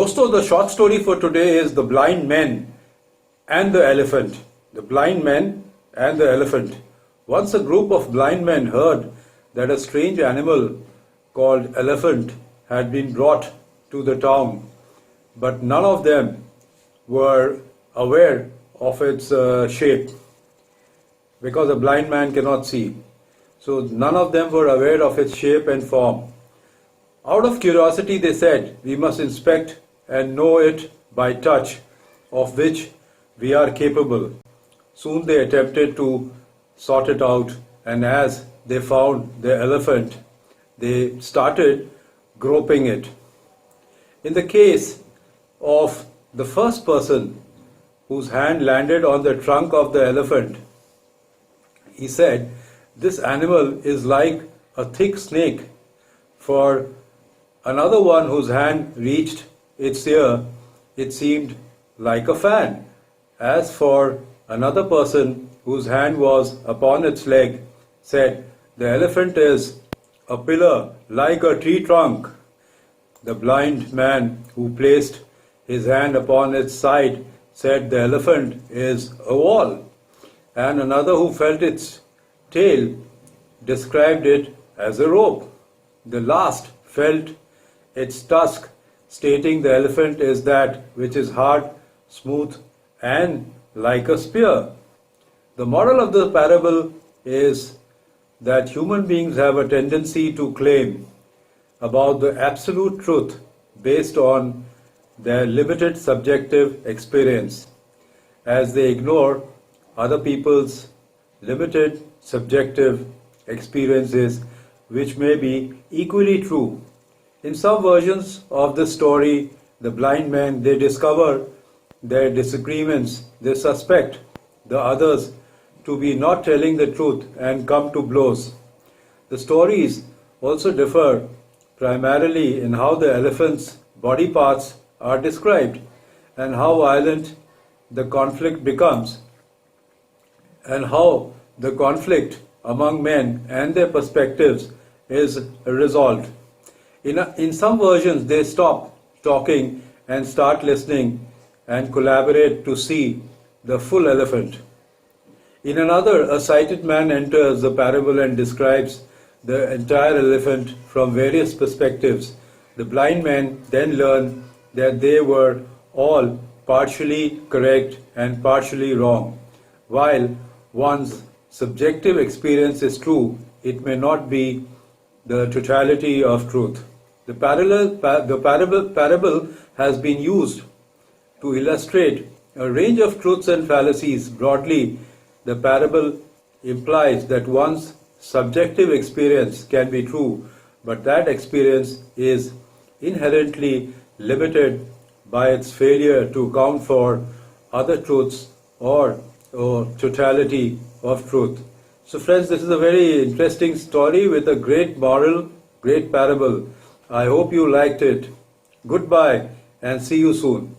Dosto, the short story for today is The Blind Men and the Elephant. The Blind Men and the Elephant. Once a group of blind men heard that a strange animal called elephant had been brought to the town, but none of them were aware of its shape, because a blind man cannot see. So none of them were aware of its shape and form. Out of curiosity, they said, "We must inspect and know it by touch, of which we are capable." Soon they attempted to sort it out, and as they found the elephant, they started groping it. In the case of the first person whose hand landed on the trunk of the elephant, he said, "This animal is like a thick snake." For another one whose hand reached its ear, it seemed like a fan. As for another person whose hand was upon its leg, said, "The elephant is a pillar like a tree trunk." The blind man who placed his hand upon its side said, "The elephant is a wall." And another who felt its tail described it as a rope. The last felt its tusk, stating the elephant is that which is hard, smooth, and like a spear. The moral of the parable is that human beings have a tendency to claim about the absolute truth based on their limited subjective experience, as they ignore other people's limited subjective experiences, which may be equally true. In some versions of the story, the blind men, they discover their disagreements, they suspect the others to be not telling the truth and come to blows. The stories also differ primarily in how the elephant's body parts are described and how violent the conflict becomes, and how the conflict among men and their perspectives is resolved. In some versions, they stop talking and start listening and collaborate to see the full elephant. In another, a sighted man enters the parable and describes the entire elephant from various perspectives. The blind men then learn that they were all partially correct and partially wrong. While one's subjective experience is true, it may not be the totality of truth. The parable has been used to illustrate a range of truths and fallacies. Broadly, the parable implies that one's subjective experience can be true, but that experience is inherently limited by its failure to account for other truths or totality of truth. So friends, this is a very interesting story with a great moral, great parable. I hope you liked it. Goodbye and see you soon.